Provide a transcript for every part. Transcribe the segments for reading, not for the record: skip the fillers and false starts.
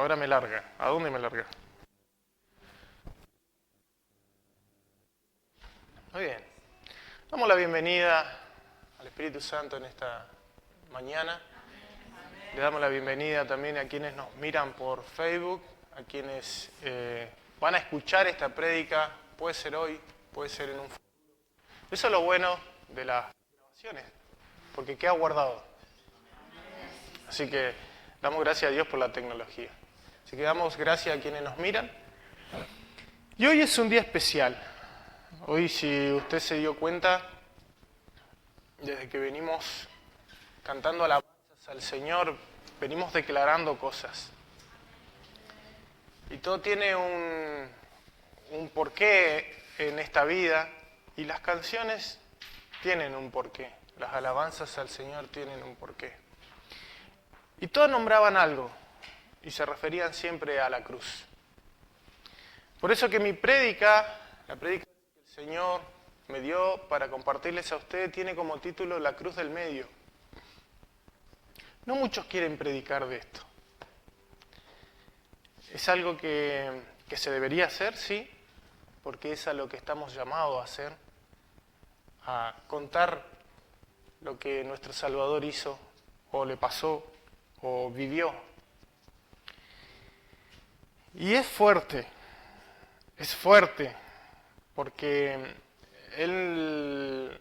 ahora me larga. ¿A dónde me larga? Muy bien. Damos la bienvenida al Espíritu Santo en esta mañana. Le damos la bienvenida también a quienes nos miran por Facebook, a quienes van a escuchar esta prédica, puede ser hoy, puede ser en un futuro. Eso es lo bueno de las grabaciones, porque queda guardado. Así que damos gracias a Dios por la tecnología. Así que damos gracias a quienes nos miran. Y hoy es un día especial. Hoy, si usted se dio cuenta, desde que venimos cantando alabanzas al Señor, venimos declarando cosas. Y todo tiene un porqué en esta vida, y las canciones tienen un porqué. Las alabanzas al Señor tienen un porqué. Y todos nombraban algo, y se referían siempre a la cruz. Por eso que mi prédica, la prédica que el Señor me dio para compartirles a ustedes, tiene como título La cruz del medio. No muchos quieren predicar de esto. Es algo que se debería hacer, sí, porque es a lo que estamos llamados a hacer, a contar lo que nuestro Salvador hizo, o le pasó, o vivió. Y es fuerte, porque Él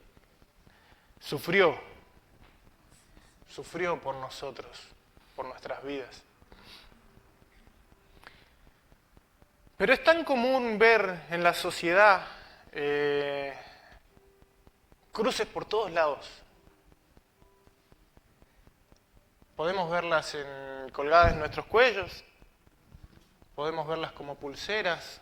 sufrió por nosotros, por nuestras vidas. Pero es tan común ver en la sociedad cruces por todos lados. Podemos verlas colgadas en nuestros cuellos, podemos verlas como pulseras,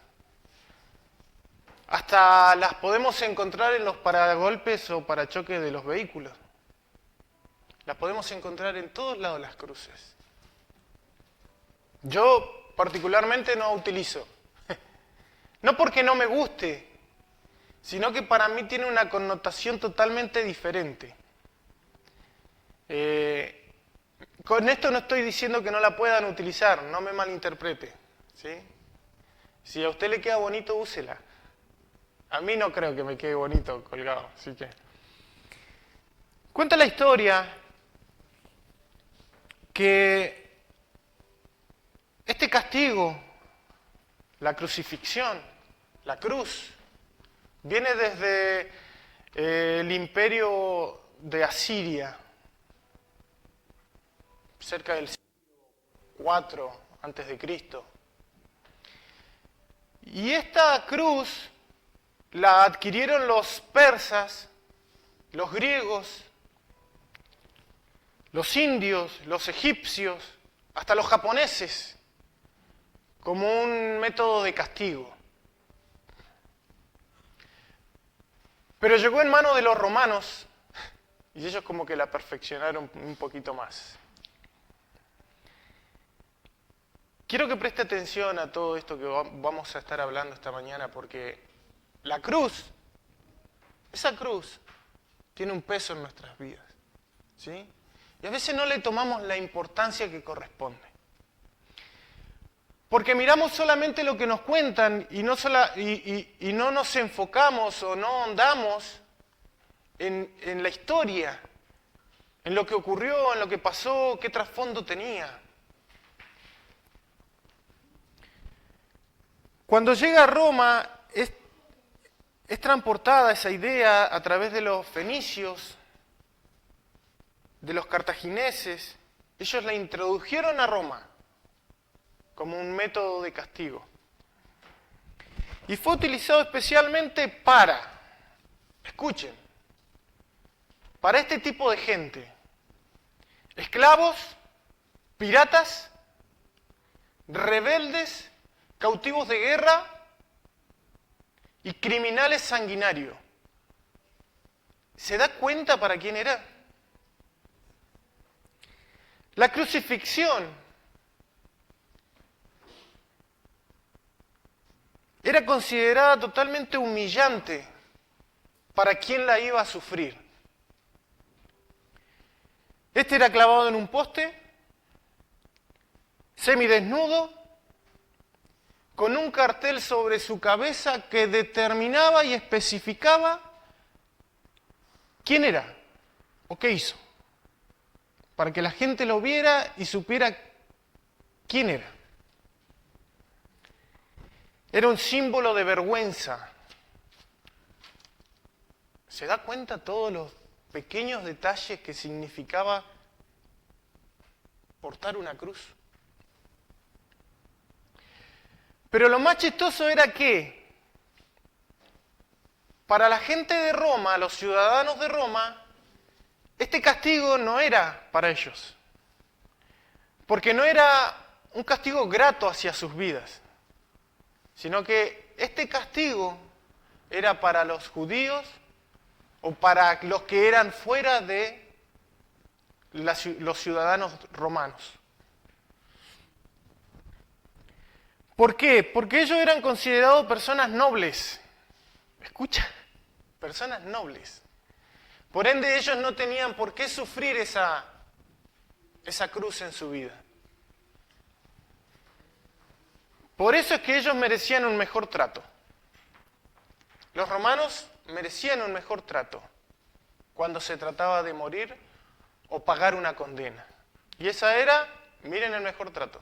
hasta las podemos encontrar en los paragolpes o parachoques de los vehículos. Las podemos encontrar en todos lados las cruces. Yo particularmente no utilizo. No porque no me guste, sino que para mí tiene una connotación totalmente diferente. Con esto no estoy diciendo que no la puedan utilizar, no me malinterprete, ¿sí? Si a usted le queda bonito, úsela. A mí no creo que me quede bonito colgado, así que... Cuenta la historia que este castigo, la crucifixión, la cruz, viene desde el imperio de Asiria, cerca del siglo IV a.C. Y esta cruz la adquirieron los persas, los griegos, los indios, los egipcios, hasta los japoneses, como un método de castigo. Pero llegó en manos de los romanos y ellos como que la perfeccionaron un poquito más. Quiero que preste atención a todo esto que vamos a estar hablando esta mañana, porque la cruz, esa cruz, tiene un peso en nuestras vidas, ¿sí? Y a veces no le tomamos la importancia que corresponde. Porque miramos solamente lo que nos cuentan y no nos enfocamos o no ahondamos en la historia, en lo que ocurrió, en lo que pasó, qué trasfondo tenía. Cuando llega a Roma, es transportada esa idea a través de los fenicios, de los cartagineses. Ellos la introdujeron a Roma como un método de castigo. Y fue utilizado especialmente escuchen, para este tipo de gente: esclavos, piratas, rebeldes, cautivos de guerra y criminales sanguinarios. ¿Se da cuenta para quién era? La crucifixión era considerada totalmente humillante para quien la iba a sufrir. Este era clavado en un poste, semidesnudo, con un cartel sobre su cabeza que determinaba y especificaba quién era o qué hizo, para que la gente lo viera y supiera quién era. Era un símbolo de vergüenza. ¿Se da cuenta todos los pequeños detalles que significaba portar una cruz? Pero lo más chistoso era que para la gente de Roma, los ciudadanos de Roma, este castigo no era para ellos, porque no era un castigo grato hacia sus vidas, sino que este castigo era para los judíos o para los que eran fuera de los ciudadanos romanos. ¿Por qué? Porque ellos eran considerados personas nobles. Escucha, personas nobles. Por ende, ellos no tenían por qué sufrir esa cruz en su vida. Por eso es que ellos merecían un mejor trato. Los romanos merecían un mejor trato cuando se trataba de morir o pagar una condena. Y esa era, miren el mejor trato,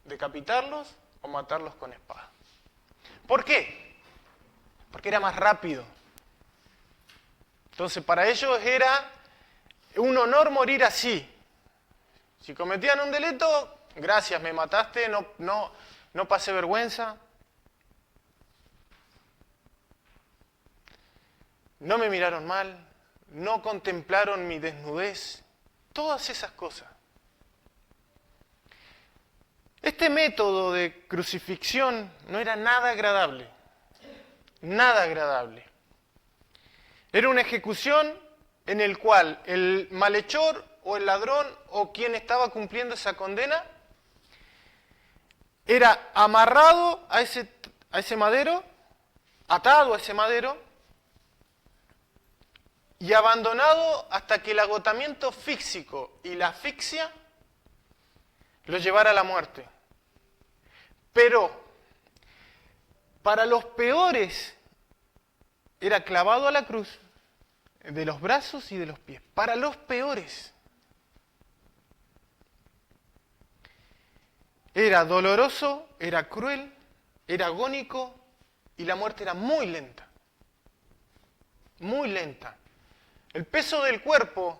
decapitarlos o matarlos con espada. ¿Por qué? Porque era más rápido. Entonces para ellos era un honor morir así. Si cometían un delito, gracias, me mataste, no pasé vergüenza. No me miraron mal, no contemplaron mi desnudez, todas esas cosas. Este método de crucifixión no era nada agradable, nada agradable. Era una ejecución en el cual el malhechor o el ladrón o quien estaba cumpliendo esa condena era amarrado a ese madero, atado a ese madero, y abandonado hasta que el agotamiento físico y la asfixia lo llevara a la muerte. Pero para los peores era clavado a la cruz de los brazos y de los pies. Para los peores. Era doloroso, era cruel, era agónico y la muerte era muy lenta. Muy lenta. El peso del cuerpo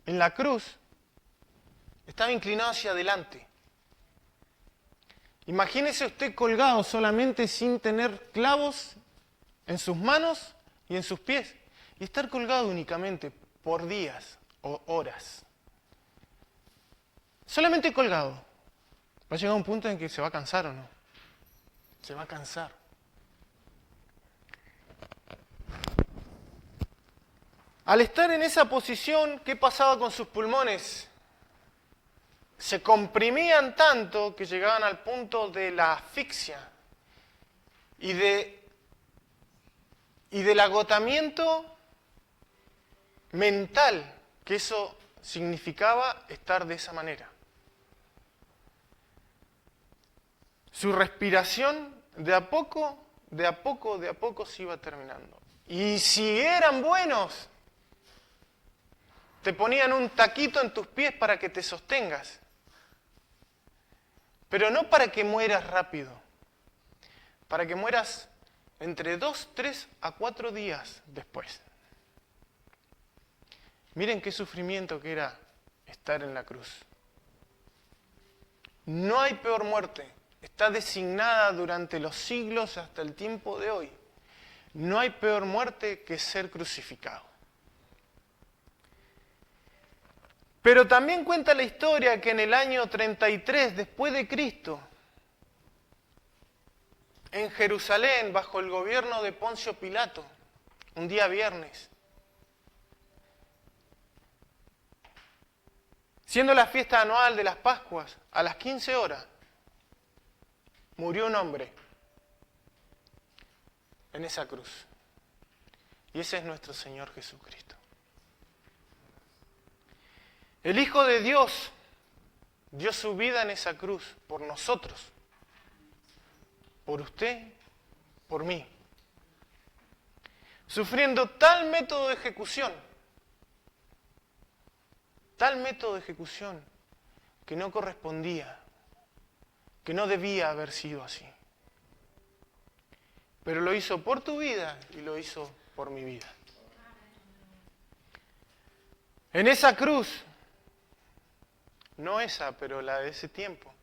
en la cruz estaba inclinado hacia adelante. Imagínese usted colgado solamente sin tener clavos en sus manos y en sus pies. Y estar colgado únicamente por días o horas. Solamente colgado. Va a llegar un punto en que se va a cansar o no. Se va a cansar. Al estar en esa posición, ¿qué pasaba con sus pulmones? Se comprimían tanto que llegaban al punto de la asfixia y del agotamiento mental que eso significaba estar de esa manera. Su respiración de a poco se iba terminando. Y si eran buenos, te ponían un taquito en tus pies para que te sostengas. Pero no para que mueras rápido. Para que mueras entre 2, 3 a 4 días después. Miren qué sufrimiento que era estar en la cruz. No hay peor muerte. Está designada durante los siglos hasta el tiempo de hoy. No hay peor muerte que ser crucificado. Pero también cuenta la historia que en el año 33 después de Cristo, en Jerusalén, bajo el gobierno de Poncio Pilato, un día viernes, siendo la fiesta anual de las Pascuas, a las 15 horas, murió un hombre en esa cruz. Y ese es nuestro Señor Jesucristo. El Hijo de Dios dio su vida en esa cruz por nosotros, por usted, por mí, sufriendo tal método de ejecución que no correspondía, que no debía haber sido así. Pero lo hizo por tu vida y lo hizo por mi vida. En esa cruz, no esa, pero la de ese tiempo,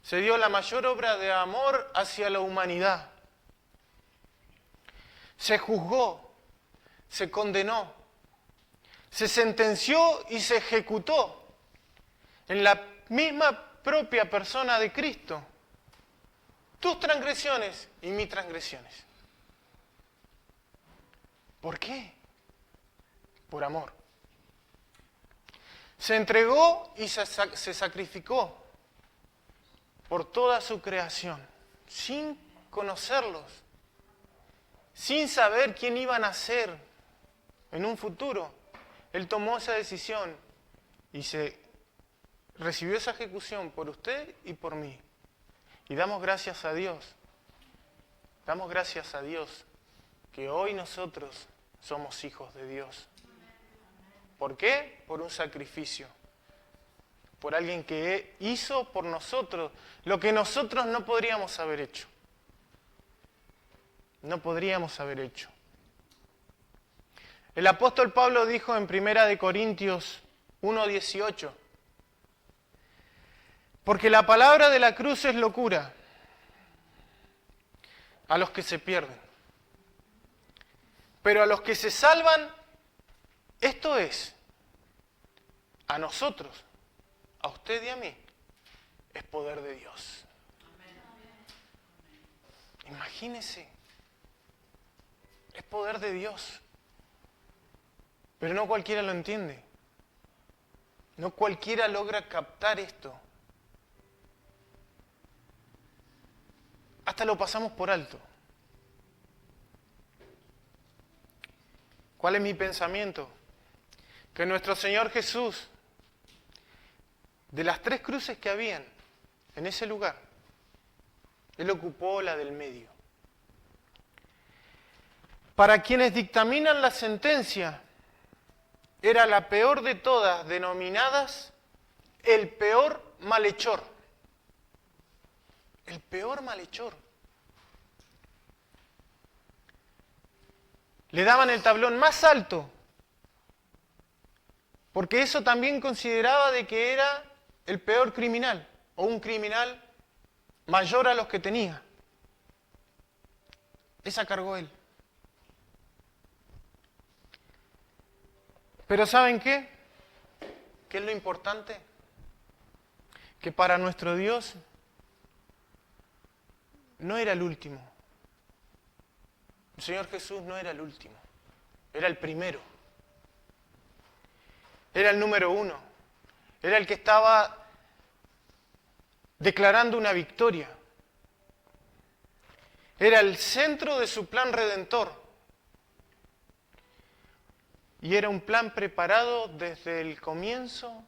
se dio la mayor obra de amor hacia la humanidad. Se juzgó, se condenó, se sentenció y se ejecutó en la misma propia persona de Cristo tus transgresiones y mis transgresiones. ¿Por qué? Por amor. Se entregó y se sacrificó por toda su creación, sin conocerlos, sin saber quién iban a ser en un futuro. Él tomó esa decisión y recibió esa ejecución por usted y por mí. Y damos gracias a Dios que hoy nosotros somos hijos de Dios. ¿Por qué? Por un sacrificio. Por alguien que hizo por nosotros lo que nosotros no podríamos haber hecho. No podríamos haber hecho. El apóstol Pablo dijo en 1 Corintios 1:18, porque la palabra de la cruz es locura a los que se pierden. Pero a los que se salvan, esto es, a nosotros, a usted y a mí, es poder de Dios. Imagínese, es poder de Dios. Pero no cualquiera lo entiende. No cualquiera logra captar esto. Hasta lo pasamos por alto. ¿Cuál es mi pensamiento? Que nuestro Señor Jesús, de las 3 cruces que habían en ese lugar, Él ocupó la del medio. Para quienes dictaminan la sentencia, era la peor de todas, denominadas el peor malhechor. El peor malhechor. Le daban el tablón más alto, porque eso también consideraba de que era el peor criminal, o un criminal mayor a los que tenía. Esa cargó él. Pero ¿saben qué? ¿Qué es lo importante? Que para nuestro Dios no era el último. El Señor Jesús no era el último, era el primero. Era el número 1. Era el que estaba declarando una victoria. Era el centro de su plan redentor. Y era un plan preparado desde el comienzo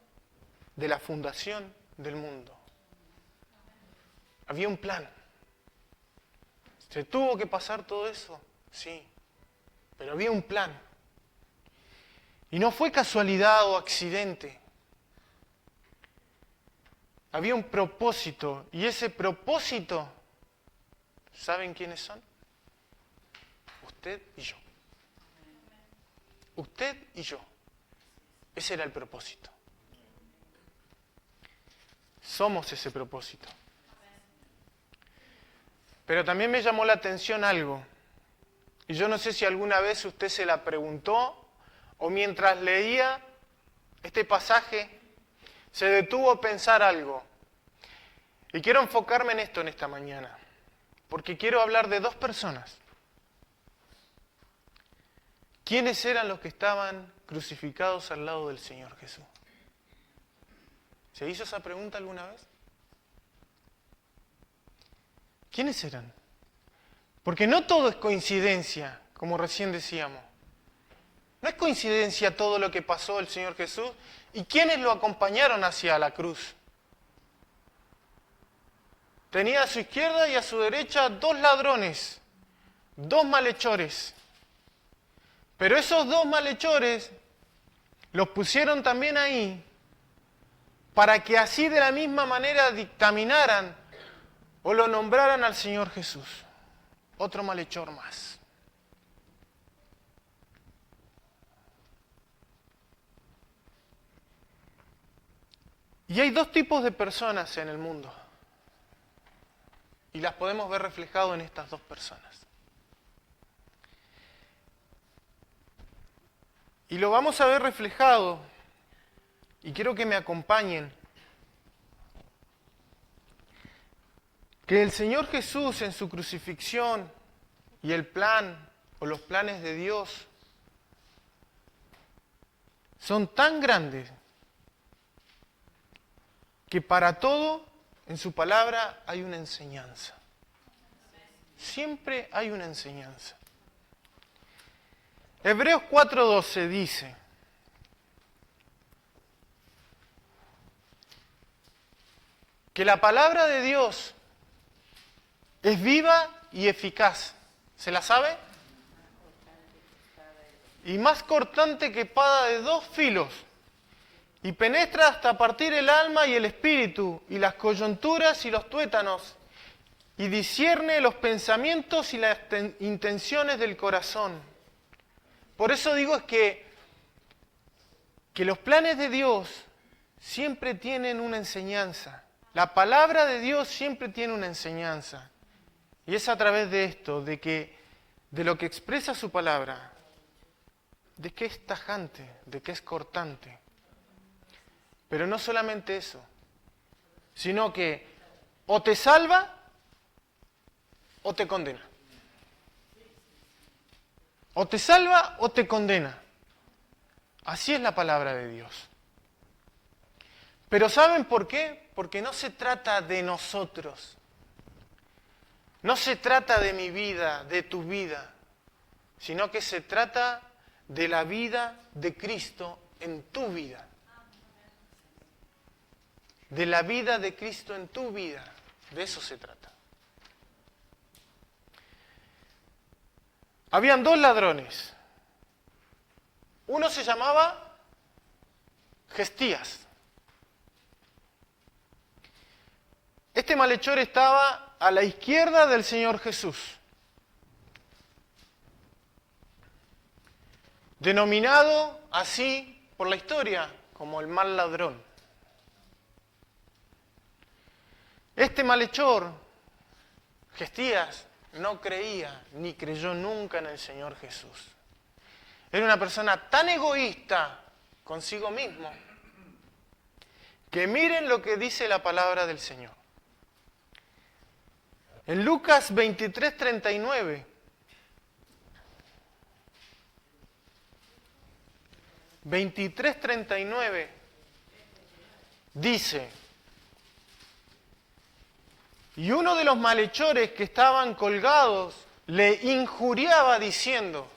de la fundación del mundo. Había un plan. ¿Se tuvo que pasar todo eso? Sí, pero había un plan. Y no fue casualidad o accidente. Había un propósito, y ese propósito, ¿saben quiénes son? Usted y yo. Usted y yo. Ese era el propósito. Somos ese propósito. Pero también me llamó la atención algo. Y yo no sé si alguna vez usted se la preguntó o mientras leía este pasaje se detuvo a pensar algo. Y quiero enfocarme en esto en esta mañana. Porque quiero hablar de 2 personas. ¿Quiénes eran los que estaban crucificados al lado del Señor Jesús? ¿Se hizo esa pregunta alguna vez? ¿Quiénes eran? Porque no todo es coincidencia, como recién decíamos. No es coincidencia todo lo que pasó el Señor Jesús y quiénes lo acompañaron hacia la cruz. tenía a su izquierda y a su derecha 2 ladrones, 2 malhechores. Pero esos 2 malhechores los pusieron también ahí para que así de la misma manera dictaminaran o lo nombraran al Señor Jesús. Otro malhechor más. Y hay 2 tipos de personas en el mundo. Y las podemos ver reflejadas en estas 2 personas. Y lo vamos a ver reflejado, y quiero que me acompañen, que el Señor Jesús en su crucifixión y el plan o los planes de Dios son tan grandes que para todo en su palabra hay una enseñanza. Siempre hay una enseñanza. Hebreos 4:12 dice: que la palabra de Dios es viva y eficaz. ¿Se la sabe? Y más cortante que espada de 2 filos, y penetra hasta partir el alma y el espíritu, y las coyunturas y los tuétanos, y discierne los pensamientos y las intenciones del corazón. Por eso digo es que los planes de Dios siempre tienen una enseñanza. La palabra de Dios siempre tiene una enseñanza. Y es a través de esto, de lo que expresa su palabra, de que es tajante, de que es cortante. Pero no solamente eso, sino que o te salva o te condena. O te salva o te condena. Así es la palabra de Dios. Pero ¿saben por qué? Porque no se trata de nosotros. No se trata de mi vida, de tu vida, sino que se trata de la vida de Cristo en tu vida. De la vida de Cristo en tu vida. De eso se trata. Habían 2 ladrones. Uno se llamaba Gestías. Este malhechor estaba a la izquierda del Señor Jesús, denominado así por la historia como el mal ladrón. Este malhechor, Gestías, no creía ni creyó nunca en el Señor Jesús. Era una persona tan egoísta consigo mismo que miren lo que dice la palabra del Señor. En Lucas 23:39 dice: y uno de los malhechores que estaban colgados le injuriaba diciendo: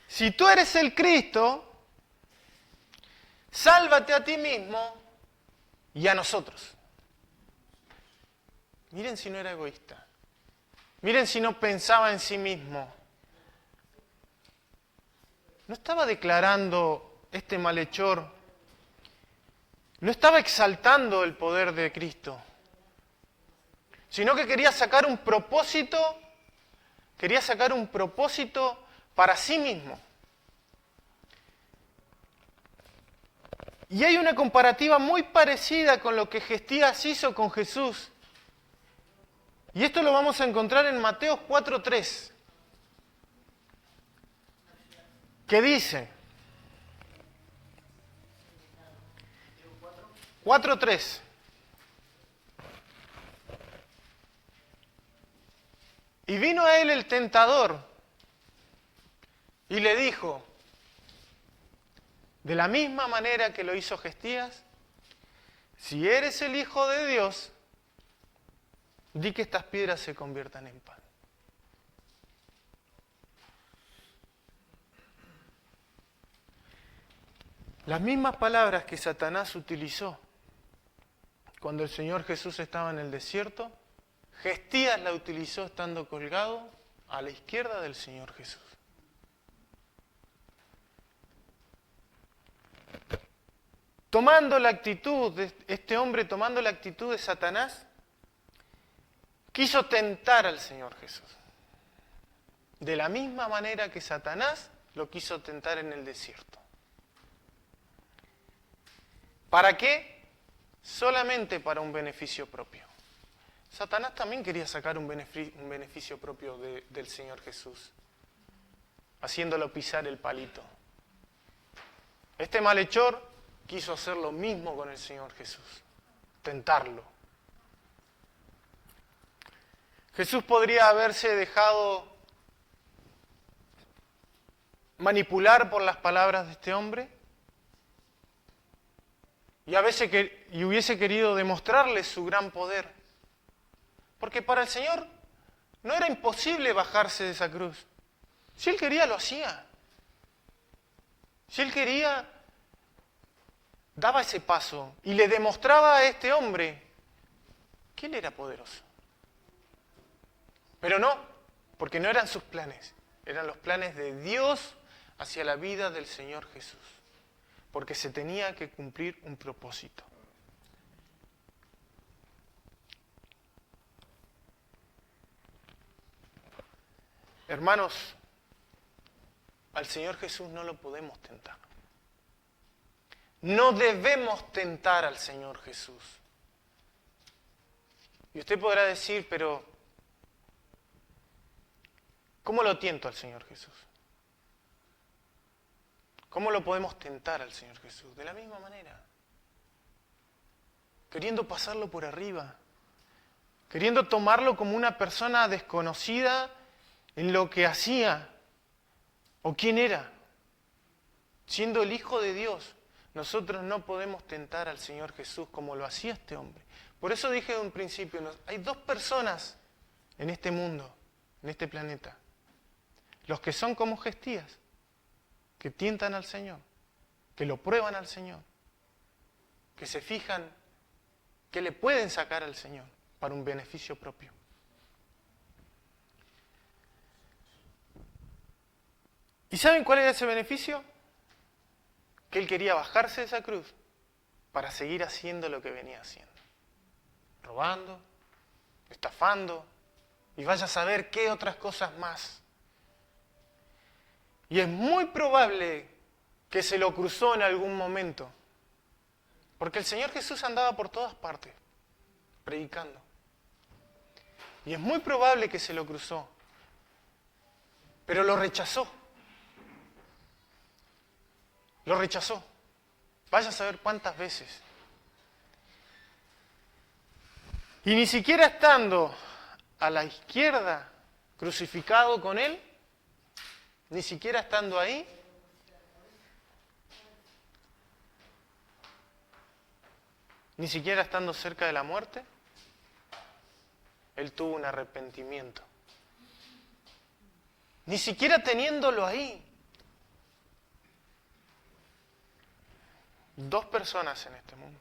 si tú eres el Cristo, sálvate a ti mismo y a nosotros. Miren si no era egoísta. Miren si no pensaba en sí mismo. No estaba declarando este malhechor, no estaba exaltando el poder de Cristo, sino que quería sacar un propósito para sí mismo. Y hay una comparativa muy parecida con lo que Gestías hizo con Jesús. Y esto lo vamos a encontrar en Mateo 4:3, que dice, 4:3, y vino a él el tentador y le dijo, de la misma manera que lo hizo Gestías, si eres el Hijo de Dios, di que estas piedras se conviertan en pan. Las mismas palabras que Satanás utilizó cuando el Señor Jesús estaba en el desierto, Gestías la utilizó estando colgado a la izquierda del Señor Jesús. Tomando la actitud, este hombre tomando la actitud de Satanás, quiso tentar al Señor Jesús. De la misma manera que Satanás lo quiso tentar en el desierto. ¿Para qué? Solamente para un beneficio propio. Satanás también quería sacar un beneficio propio del Señor Jesús, haciéndolo pisar el palito. Este malhechor quiso hacer lo mismo con el Señor Jesús, tentarlo. Jesús podría haberse dejado manipular por las palabras de este hombre y hubiese querido demostrarle su gran poder. Porque para el Señor no era imposible bajarse de esa cruz. Si Él quería, lo hacía. Si Él quería, daba ese paso y le demostraba a este hombre que Él era poderoso. Pero no, porque no eran sus planes, eran los planes de Dios hacia la vida del Señor Jesús, porque se tenía que cumplir un propósito. Hermanos, al Señor Jesús no lo podemos tentar. No debemos tentar al Señor Jesús. Y usted podrá decir, pero ¿cómo lo tiento al Señor Jesús? ¿Cómo lo podemos tentar al Señor Jesús? De la misma manera. Queriendo pasarlo por arriba. Queriendo tomarlo como una persona desconocida en lo que hacía o quién era. Siendo el Hijo de Dios, nosotros no podemos tentar al Señor Jesús como lo hacía este hombre. Por eso dije en un principio, hay dos personas en este mundo, en este planeta. Los que son como Gestías, que tientan al Señor, que lo prueban al Señor, que se fijan que le pueden sacar al Señor para un beneficio propio. ¿Y saben cuál era ese beneficio? Que él quería bajarse de esa cruz para seguir haciendo lo que venía haciendo. Robando, estafando, y vaya a saber qué otras cosas más. Y es muy probable que se lo cruzó en algún momento, porque el Señor Jesús andaba por todas partes, predicando. Y es muy probable que se lo cruzó, pero lo rechazó. Lo rechazó. Vaya a saber cuántas veces. Y ni siquiera estando a la izquierda, crucificado con Él, ni siquiera estando ahí, ni siquiera estando cerca de la muerte, Él tuvo un arrepentimiento. Ni siquiera teniéndolo ahí. Dos personas en este mundo.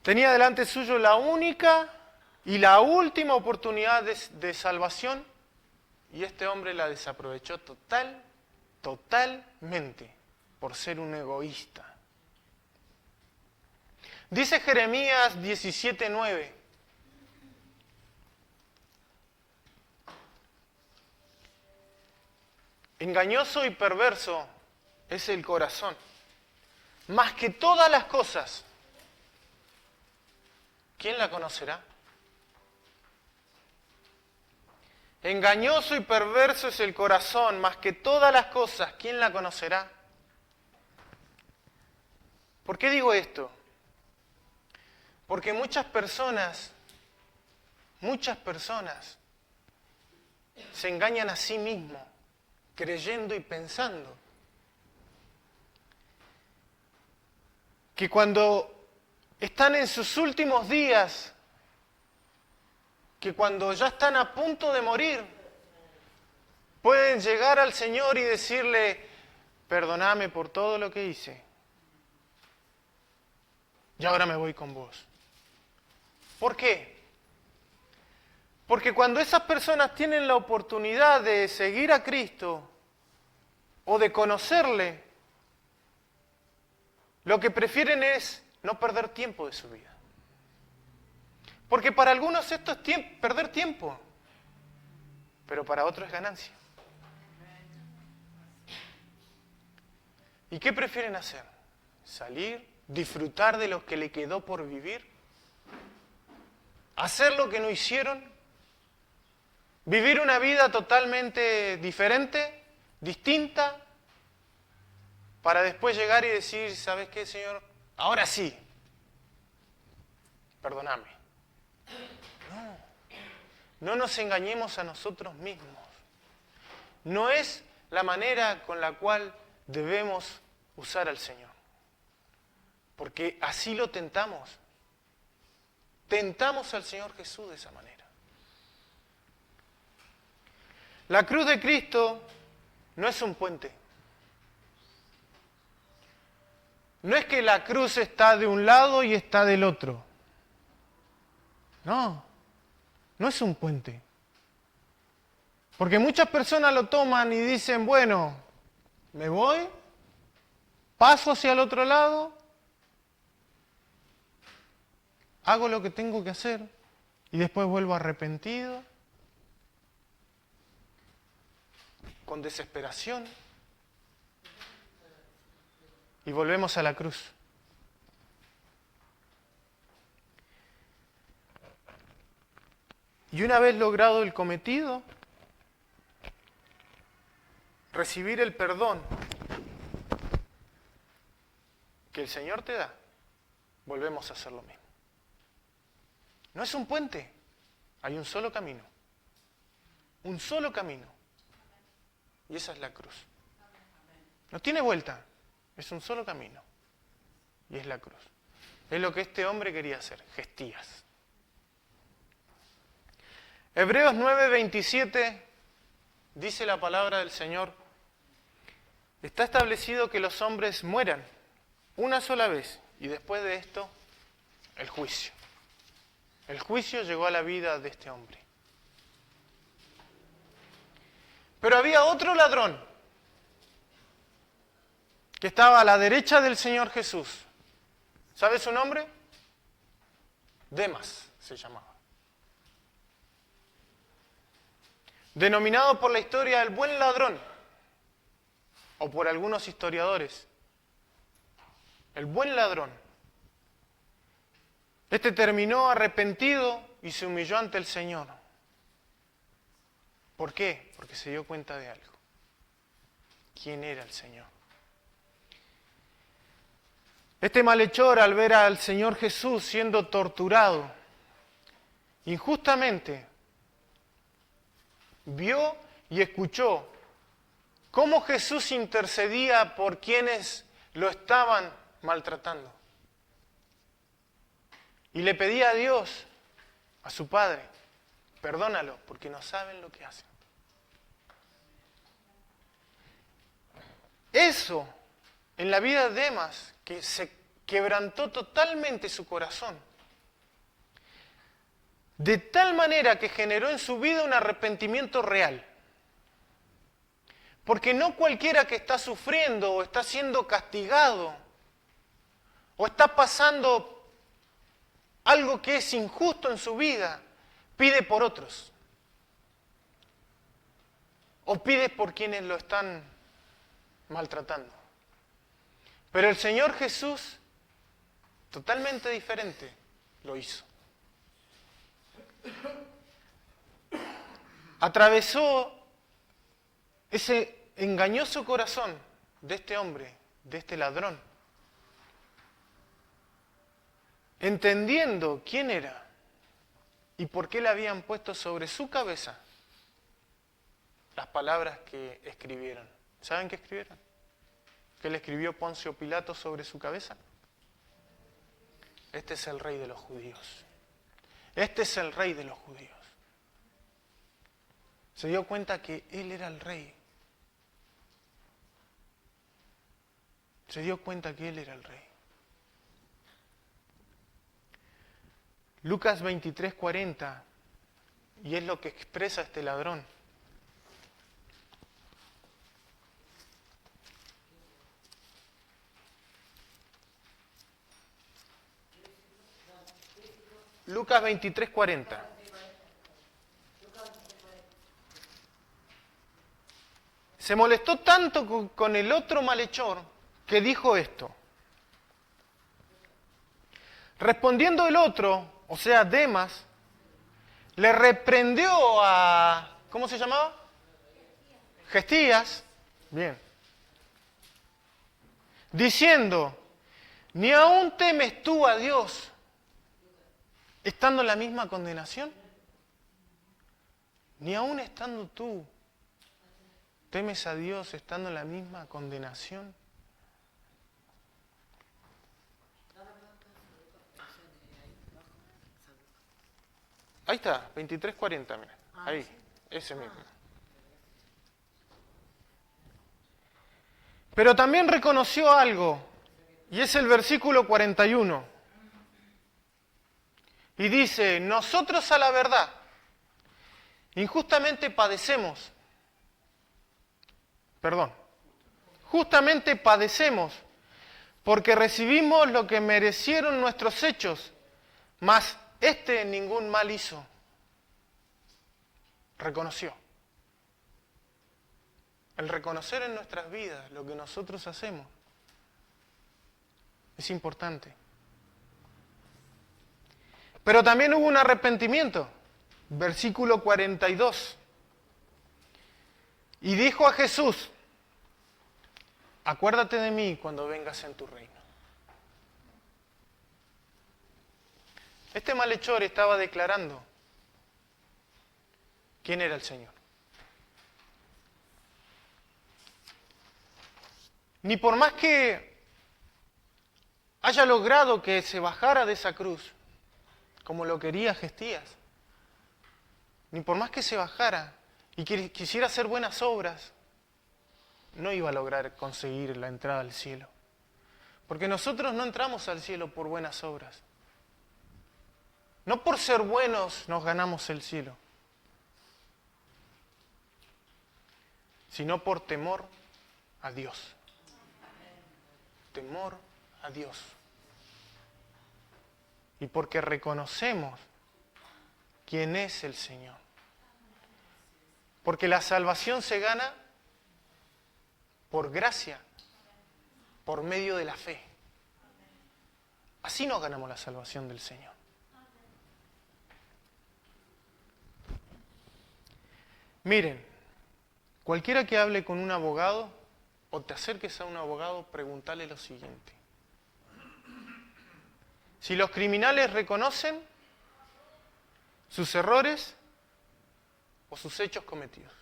Tenía delante suyo la única y la última oportunidad de salvación y este hombre la desaprovechó totalmente por ser un egoísta. Dice Jeremías 17:9. Engañoso y perverso es el corazón, más que todas las cosas. ¿Quién la conocerá? Engañoso y perverso es el corazón, más que todas las cosas. ¿Quién la conocerá? ¿Por qué digo esto? Porque muchas personas se engañan a sí mismos, creyendo y pensando que cuando están en sus últimos días, que cuando ya están a punto de morir, pueden llegar al Señor y decirle, perdóname por todo lo que hice. y ahora me voy con vos. ¿Por qué? Porque cuando esas personas tienen la oportunidad de seguir a Cristo o de conocerle, lo que prefieren es no perder tiempo de su vida. Porque para algunos esto es perder tiempo, pero para otros es ganancia. ¿Y qué prefieren hacer? ¿Salir? ¿Disfrutar de lo que le quedó por vivir? ¿Hacer lo que no hicieron? ¿Vivir una vida totalmente diferente, distinta? Para después llegar y decir, ¿sabes qué, Señor? Ahora sí, perdóname. No nos engañemos a nosotros mismos. No es la manera con la cual debemos usar al Señor. Porque así lo tentamos. Tentamos al Señor Jesús de esa manera. La cruz de Cristo no es un puente. No es que la cruz está de un lado y está del otro. No, no es un puente. Porque muchas personas lo toman y dicen, bueno, me voy, paso hacia el otro lado, hago lo que tengo que hacer y después vuelvo arrepentido, con desesperación, y volvemos a la cruz. Y una vez logrado el cometido, recibir el perdón que el Señor te da, volvemos a hacer lo mismo. No es un puente, hay un solo camino. Un solo camino. Y esa es la cruz. No tiene vuelta, es un solo camino. Y es la cruz. Es lo que este hombre quería hacer, gestías. Hebreos 9:27 dice la palabra del Señor: está establecido que los hombres mueran una sola vez y después de esto el juicio. El juicio llegó a la vida de este hombre. Pero había otro ladrón que estaba a la derecha del Señor Jesús. ¿Sabe su nombre? Demas se llamaba. Denominado por la historia el buen ladrón, o por algunos historiadores, el buen ladrón. Este terminó arrepentido y se humilló ante el Señor. ¿Por qué? Porque se dio cuenta de algo. ¿Quién era el Señor? Este malhechor, al ver al Señor Jesús siendo torturado injustamente, vio y escuchó cómo Jesús intercedía por quienes lo estaban maltratando. Y le pedía a Dios, a su Padre, perdónalo, porque no saben lo que hacen. Eso, en la vida de Demas, que se quebrantó totalmente su corazón, de tal manera que generó en su vida un arrepentimiento real. Porque no cualquiera que está sufriendo o está siendo castigado o está pasando algo que es injusto en su vida, pide por otros. O pide por quienes lo están maltratando. Pero el Señor Jesús, totalmente diferente, lo hizo. Atravesó ese engañoso corazón de este hombre, de este ladrón, entendiendo quién era y por qué le habían puesto sobre su cabeza las palabras que escribieron. ¿Saben qué escribieron? ¿Qué le escribió Poncio Pilato sobre su cabeza? Este es el rey de los judíos. Este es el rey de los judíos. Se dio cuenta que él era el rey. Se dio cuenta que él era el rey. Lucas 23:40, y es lo que expresa este ladrón. Lucas 23:40. Se molestó tanto con el otro malhechor que dijo esto. Respondiendo el otro, o sea, Demas, le reprendió a... ¿Cómo se llamaba? Gestías. Bien. Diciendo, ¿ni aún temes tú a Dios estando en la misma condenación? ¿Ni aún estando tú temes a Dios estando en la misma condenación? Ahí está, 23:40, mira. Ahí, ese mismo. Pero también reconoció algo, y es el versículo 41. Y dice, nosotros a la verdad, justamente padecemos, porque recibimos lo que merecieron nuestros hechos, mas ningún mal hizo. Reconoció. El reconocer en nuestras vidas lo que nosotros hacemos es importante. Pero también hubo un arrepentimiento. Versículo 42. Y dijo a Jesús, acuérdate de mí cuando vengas en tu reino. Este malhechor estaba declarando quién era el Señor. Ni por más que haya logrado que se bajara de esa cruz, como lo quería Gestías, ni por más que se bajara y quisiera hacer buenas obras, no iba a lograr conseguir la entrada al cielo. Porque nosotros no entramos al cielo por buenas obras. No por ser buenos nos ganamos el cielo, sino por temor a Dios. Temor a Dios. Y porque reconocemos quién es el Señor. Porque la salvación se gana por gracia, por medio de la fe. Así nos ganamos la salvación del Señor. Miren, cualquiera que hable con un abogado o te acerques a un abogado, pregúntale lo siguiente. Si los criminales reconocen sus errores o sus hechos cometidos.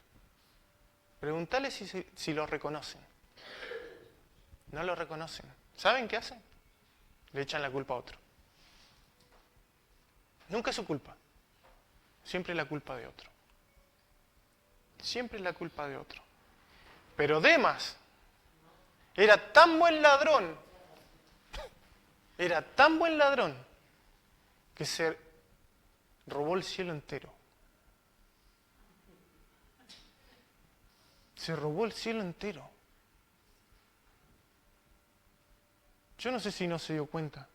Pregúntale si los reconocen. No los reconocen. ¿Saben qué hacen? Le echan la culpa a otro. Nunca es su culpa. Siempre es la culpa de otro. Siempre es la culpa de otro. Pero Demas era tan buen ladrón, que se robó el cielo entero. Se robó el cielo entero. Yo no sé si no se dio cuenta.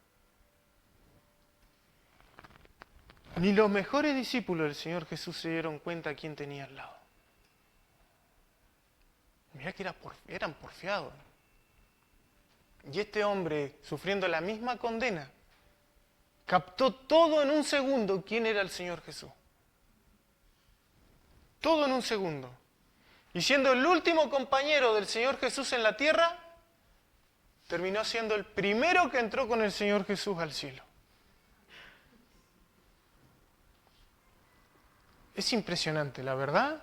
Ni los mejores discípulos del Señor Jesús se dieron cuenta a quién tenía al lado. Mirá que eran porfiados. Y este hombre, sufriendo la misma condena, captó todo en un segundo quién era el Señor Jesús. Todo en un segundo. Y siendo el último compañero del Señor Jesús en la tierra, terminó siendo el primero que entró con el Señor Jesús al cielo. Es impresionante, la verdad.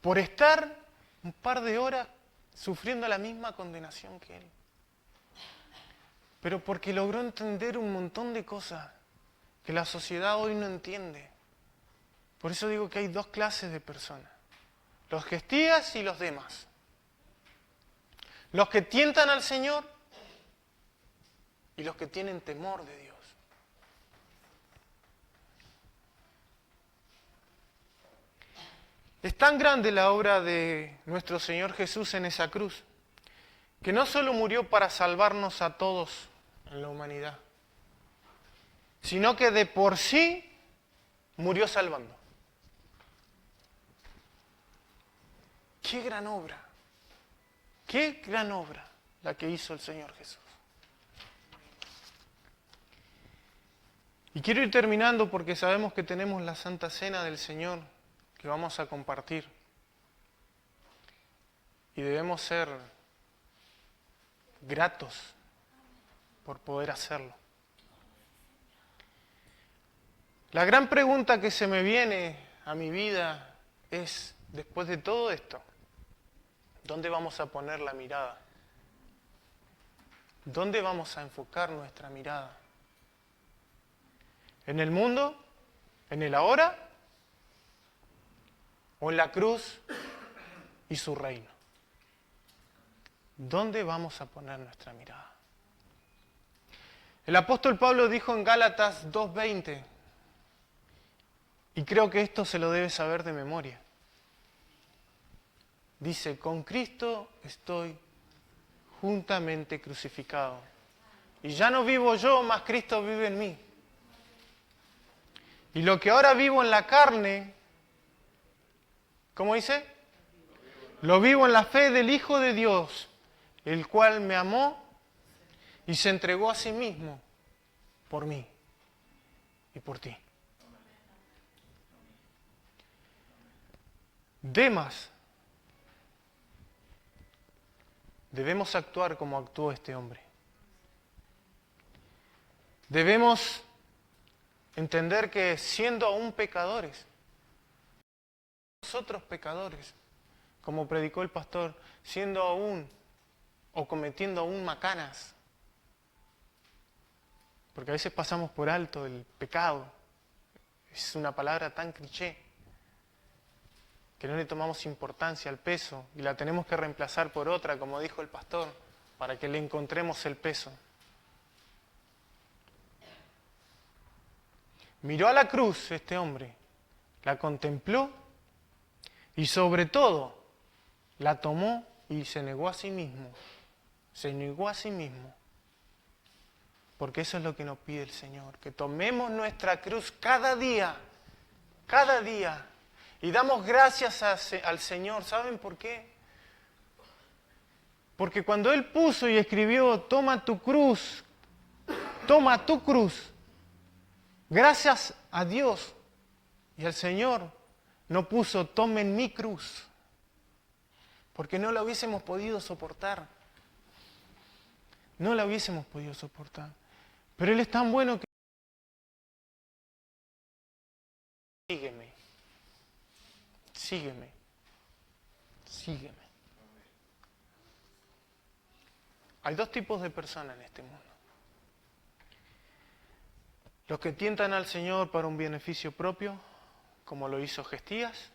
Por estar un par de horas sufriendo la misma condenación que él. Pero porque logró entender un montón de cosas que la sociedad hoy no entiende. Por eso digo que hay dos clases de personas. Los gestías y los demás. Los que tientan al Señor y los que tienen temor de Dios. Es tan grande la obra de nuestro Señor Jesús en esa cruz, que no solo murió para salvarnos a todos en la humanidad, sino que de por sí murió salvando. ¡Qué gran obra! ¡Qué gran obra la que hizo el Señor Jesús! Y quiero ir terminando porque sabemos que tenemos la Santa Cena del Señor que vamos a compartir. Y debemos ser gratos por poder hacerlo. La gran pregunta que se me viene a mi vida es, después de todo esto, ¿dónde vamos a poner la mirada? ¿Dónde vamos a enfocar nuestra mirada? ¿En el mundo? ¿En el ahora? ¿O en la cruz y su reino? ¿Dónde vamos a poner nuestra mirada? El apóstol Pablo dijo en Gálatas 2:20, y creo que esto se lo debe saber de memoria. Dice, con Cristo estoy juntamente crucificado. Y ya no vivo yo, mas Cristo vive en mí. Y lo que ahora vivo en la carne, ¿cómo dice? Lo vivo en la fe del Hijo de Dios, el cual me amó y se entregó a sí mismo por mí y por ti. Demas, debemos actuar como actuó este hombre. Debemos entender que siendo aún pecadores, nosotros pecadores, como predicó el pastor, siendo aún o cometiendo aún macanas, porque a veces pasamos por alto el pecado, es una palabra tan cliché, que no le tomamos importancia al peso y la tenemos que reemplazar por otra, como dijo el pastor, para que le encontremos el peso. Miró a la cruz este hombre, la contempló y sobre todo la tomó y se negó a sí mismo. Se negó a sí mismo. Porque eso es lo que nos pide el Señor, que tomemos nuestra cruz cada día, y damos gracias al Señor. ¿Saben por qué? Porque cuando Él puso y escribió, toma tu cruz, gracias a Dios y al Señor, no puso, tomen mi cruz, porque no la hubiésemos podido soportar. No la hubiésemos podido soportar. Pero Él es tan bueno que... Sígueme. Sígueme. Sígueme. Hay dos tipos de personas en este mundo. Los que tientan al Señor para un beneficio propio, como lo hizo Gestías,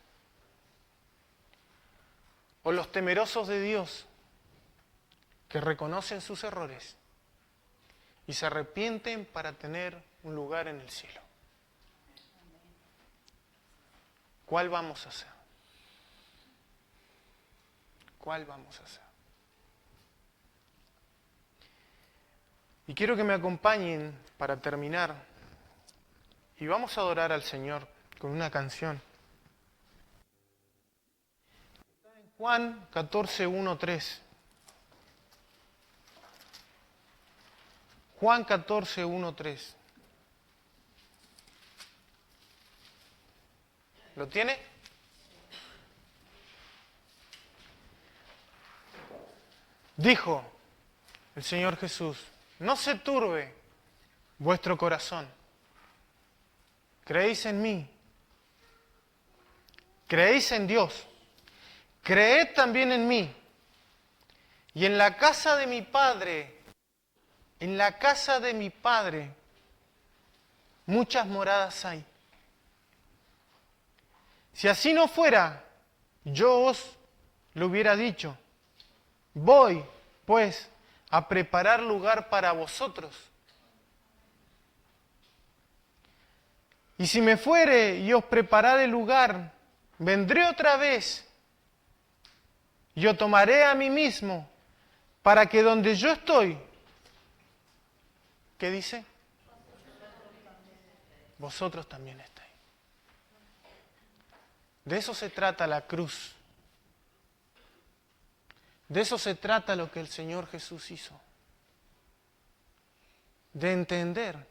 o los temerosos de Dios, que reconocen sus errores y se arrepienten para tener un lugar en el cielo. ¿Cuál vamos a hacer? ¿Cuál vamos a hacer? Y quiero que me acompañen para terminar. Y vamos a adorar al Señor con una canción. Está en Juan 14:1-3. Juan 14:1-3. ¿Lo tiene? Dijo el Señor Jesús, no se turbe vuestro corazón. Creéis en mí. Creéis en Dios. Creed también en mí. Y en la casa de mi Padre, muchas moradas hay. Si así no fuera, yo os lo hubiera dicho. Voy, pues, a preparar lugar para vosotros. Y si me fuere y os preparare lugar, vendré otra vez, yo tomaré a mí mismo, para que donde yo estoy, ¿qué dice? Vosotros también estáis. De eso se trata la cruz. De eso se trata lo que el Señor Jesús hizo. De entender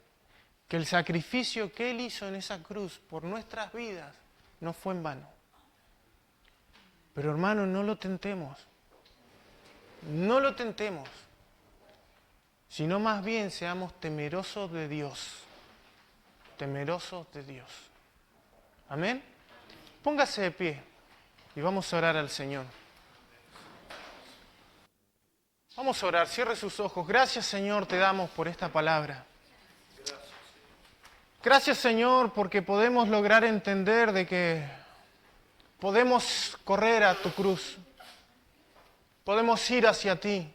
que el sacrificio que Él hizo en esa cruz por nuestras vidas no fue en vano. Pero hermano, no lo tentemos. No lo tentemos. Sino más bien seamos temerosos de Dios. Temerosos de Dios. Amén. Póngase de pie y vamos a orar al Señor. Vamos a orar, cierre sus ojos. Gracias, Señor, te damos por esta palabra. Gracias, Señor, porque podemos lograr entender de que podemos correr a tu cruz. Podemos ir hacia ti.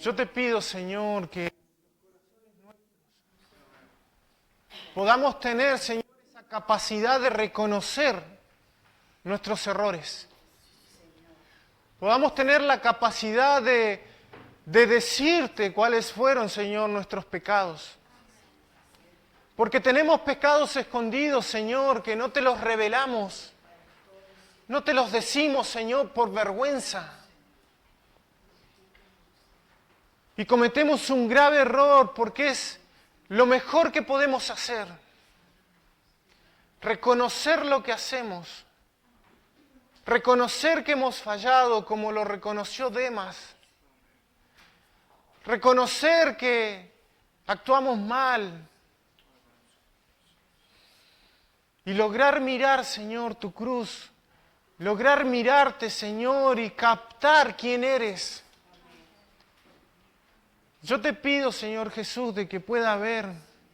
Yo te pido, Señor, que podamos tener, Señor, esa capacidad de reconocer nuestros errores. Podamos tener la capacidad de decirte cuáles fueron, Señor, nuestros pecados. Porque tenemos pecados escondidos, Señor, que no te los revelamos. No te los decimos, Señor, por vergüenza. Y cometemos un grave error porque es lo mejor que podemos hacer. Reconocer lo que hacemos. Reconocer que hemos fallado como lo reconoció Demas. Reconocer que actuamos mal. Y lograr mirar, Señor, tu cruz. Lograr mirarte, Señor, y captar quién eres. Yo te pido, Señor Jesús, de que pueda haber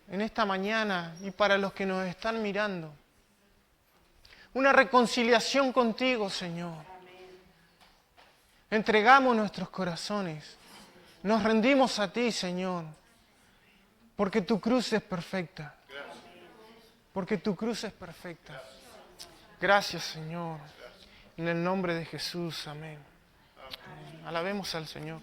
en esta mañana y para los que nos están mirando, una reconciliación contigo, Señor. Entregamos nuestros corazones. Nos rendimos a ti, Señor, porque tu cruz es perfecta. Porque tu cruz es perfecta. Gracias, Señor. En el nombre de Jesús, amén. Alabemos al Señor.